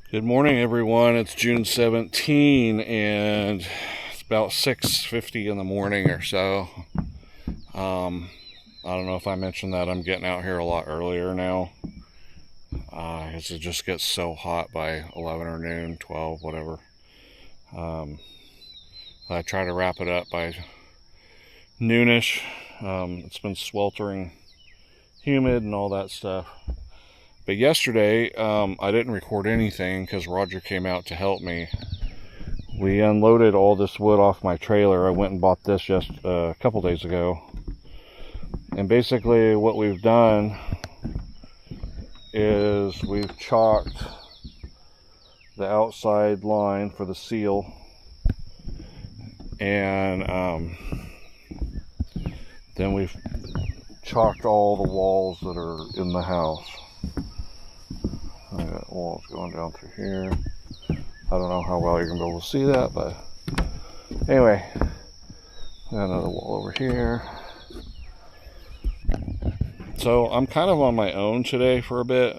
Good morning, everyone. It's June 17 and it's about 6:50 in the morning or so. I don't know if I mentioned that I'm getting out here a lot earlier now because it just gets so hot by 11 or noon, 12, whatever. I try to wrap it up by noonish. It's been sweltering humid and all that stuff. But yesterday, I didn't record anything because Roger came out to help me. We unloaded all this wood off my trailer. I went and bought this just a couple days ago. And basically what we've done is we've chalked the outside line for the seal. And then we've chalked all the walls that are in the house. I got walls going down through here. I don't know how well you're going to be able to see that, but anyway, got another wall over here. So I'm kind of on my own today for a bit.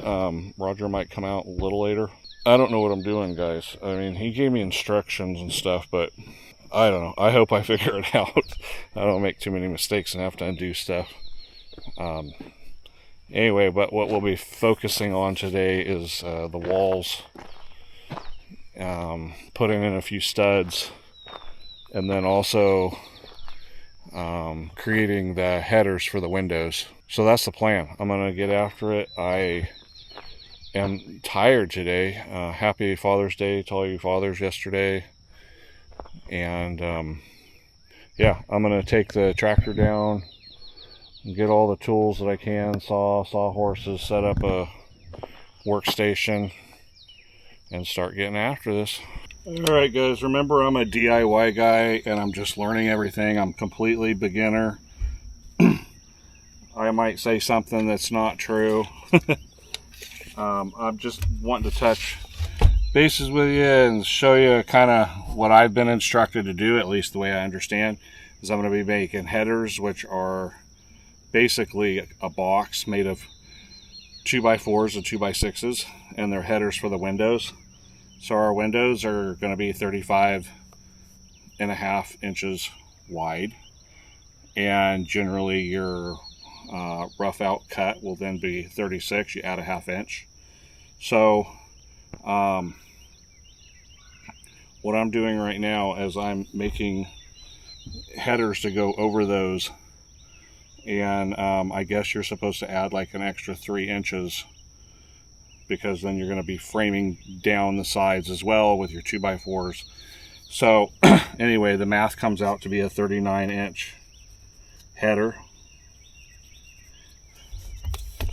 Roger might come out a little later. I don't know what I'm doing, guys. I mean, he gave me instructions and stuff, but I don't know. I hope I figure it out. I don't make too many mistakes and have to undo stuff. Anyway, but what we'll be focusing on today is the walls, putting in a few studs, and then also creating the headers for the windows. So that's the plan. I'm going to get after it. I am tired today. Happy Father's Day to all you fathers yesterday. And yeah, I'm going to take the tractor down, get all the tools that I can, saw horses, set up a workstation, and start getting after this. Alright guys, remember I'm a DIY guy and I'm just learning everything. I'm completely beginner. I might say something that's not true. I'm just wanting to touch bases with you and show you kind of what I've been instructed to do, at least the way I understand, is I'm going to be making headers, which are basically a box made of 2x4s and 2x6s, and they're headers for the windows. So our windows are going to be 35.5 inches wide, and generally your rough out cut will then be 36. You add a ½ inch. So what I'm doing right now is I'm making headers to go over those. And I guess you're supposed to add like an extra 3 inches, because then you're going to be framing down the sides as well with your 2x4s. So anyway, the math comes out to be a 39-inch header.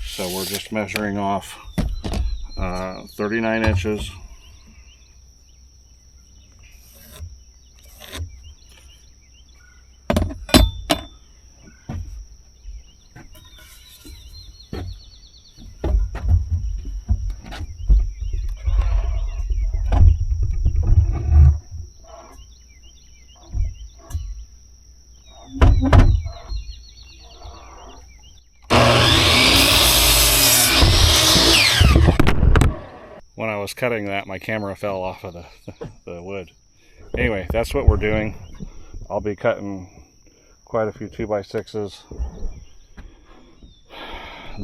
So we're just measuring off 39 inches. When I was cutting that, my camera fell off of the wood. Anyway, that's what we're doing. I'll be cutting quite a few 2x6s.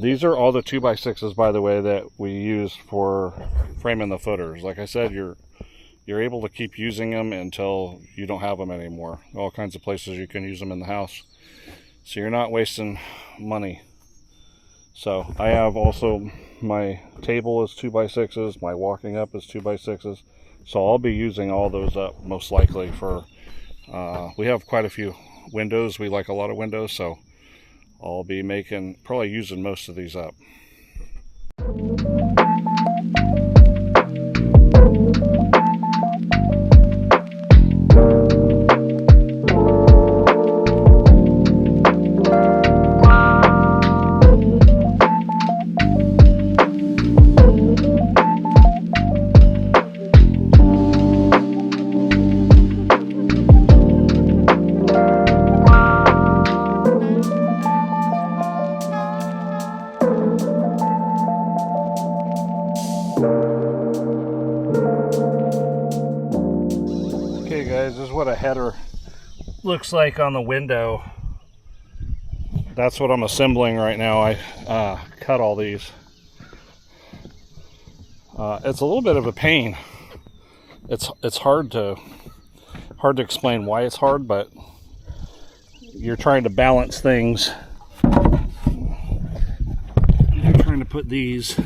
These are all the 2x6s, by the way, that we use for framing the footers. Like I said, you're able to keep using them until you don't have them anymore. All kinds of places you can use them in the house, so you're not wasting money. So I have also, my table is 2x6s, my walking up is 2x6s, so I'll be using all those up most likely for, we have quite a few windows. We like a lot of windows, so I'll be probably using most of these up. Okay guys, this is what a header looks like on the window. That's what I'm assembling right now. I cut all these. It's a little bit of a pain. It's hard to explain why it's hard, but you're trying to balance things. You're trying to put these,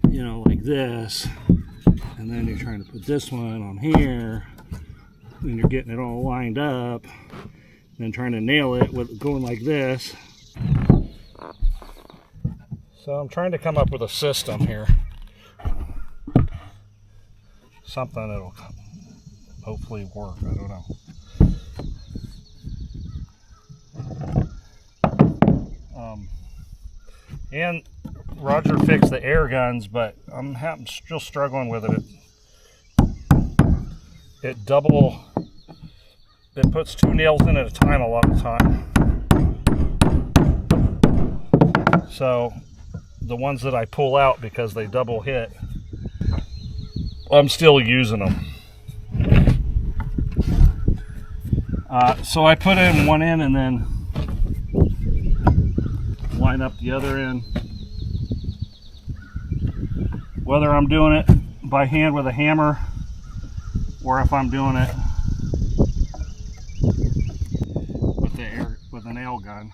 you know, like this, and then you're trying to put this one on here, and you're getting it all lined up, and trying to nail it with going like this. So I'm trying to come up with a system here. Something that'll hopefully work. I don't know. And Roger fixed the air guns, but I'm still struggling with it. It puts 2 nails in at a time a lot of the time. So the ones that I pull out because they double hit, I'm still using them. So I put in one end and then line up the other end. Whether I'm doing it by hand with a hammer or if I'm doing it with a nail gun.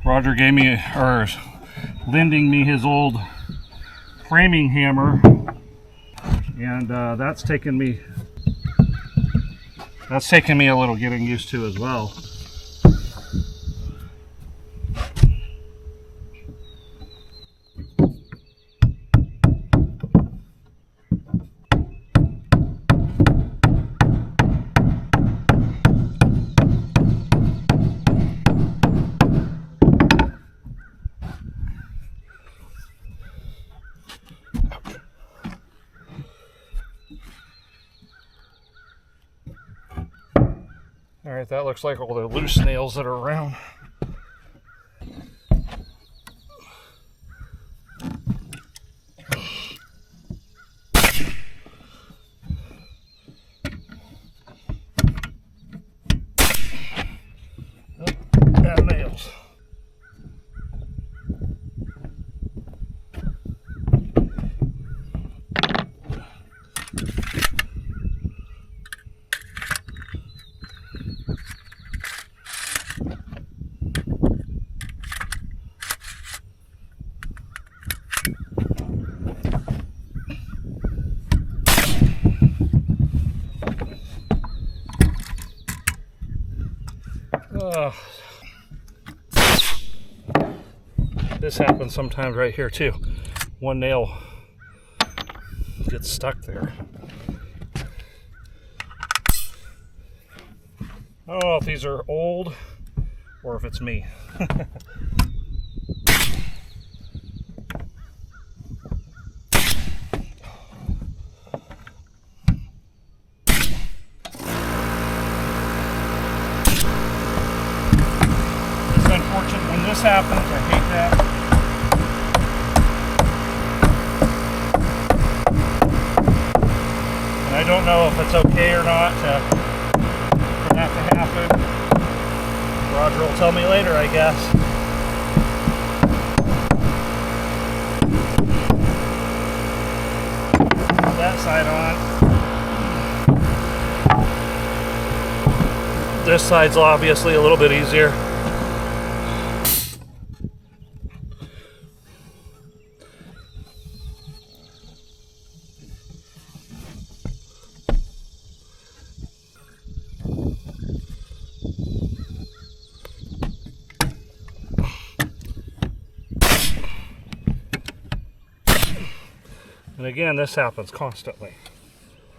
Roger gave me, or lending me, his old framing hammer, and that's taken me a little getting used to as well. Alright, that looks like all the loose nails that are around. And nails. This happens sometimes right here too. One nail gets stuck there. I don't know if these are old or if it's me. Unfortunate when this happens. I hate that. And I don't know if it's okay or not for that to happen. Roger will tell me later, I guess. Put that side on. This side's obviously a little bit easier. And again, this happens constantly.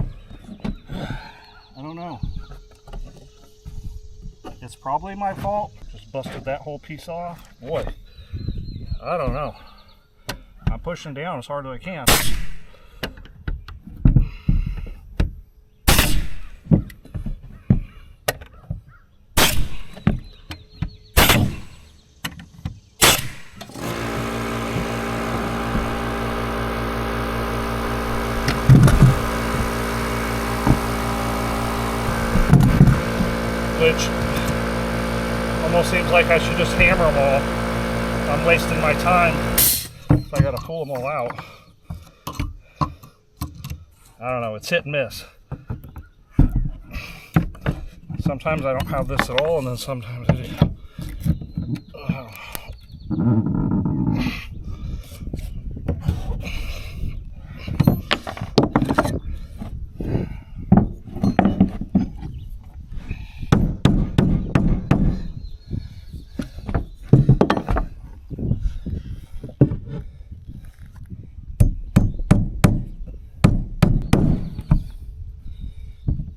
I don't know. It's probably my fault. Just busted that whole piece off. Boy, I don't know. I'm pushing down as hard as I can. which almost seems like I should just hammer them all. I'm wasting my time if I gotta pull them all out. I don't know, it's hit and miss. Sometimes I don't have this at all, and then sometimes I do.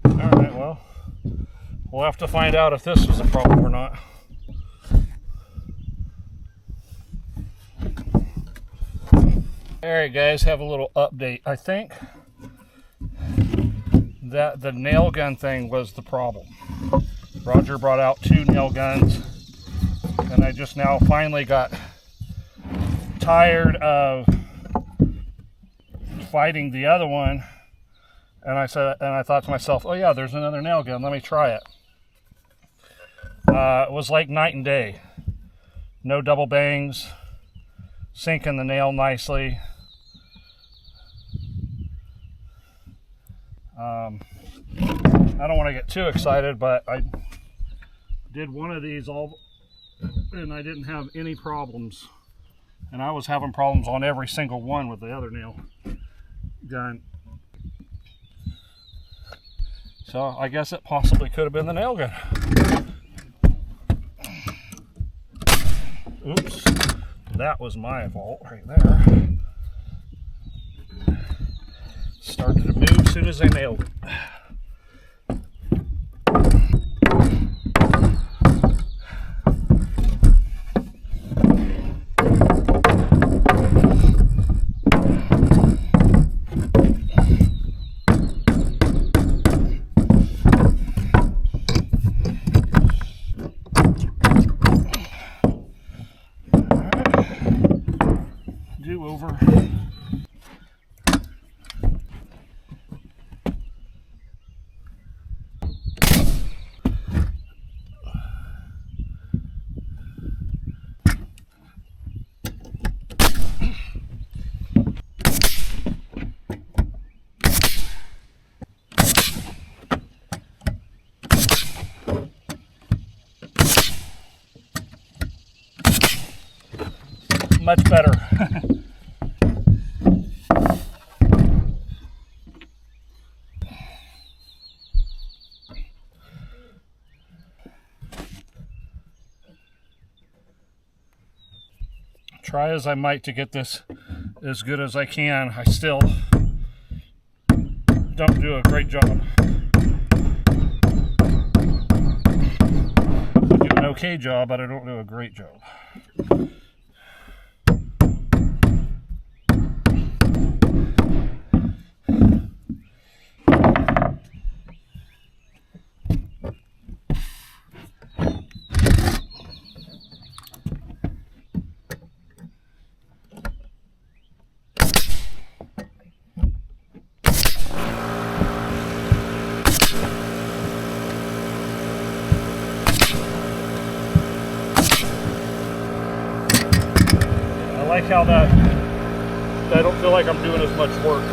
Alright, well, we'll have to find out if this was a problem or not. Alright guys, have a little update. I think that the nail gun thing was the problem. Roger brought out 2 nail guns, and I just now finally got tired of fighting the other one, and I thought to myself, oh yeah, there's another nail gun, let me try it. It was like night and day. No double bangs, sinking the nail nicely. I don't want to get too excited, but I did one of these all, and I didn't have any problems. And I was having problems on every single one with the other nail gun. So I guess it possibly could have been the nail gun. Oops, that was my fault right there. Started to move as soon as I nailed it. Over. Much better. Try as I might to get this as good as I can, I still don't do a great job. I do an okay job, but I don't do a great job. I like how that I don't feel like I'm doing as much work.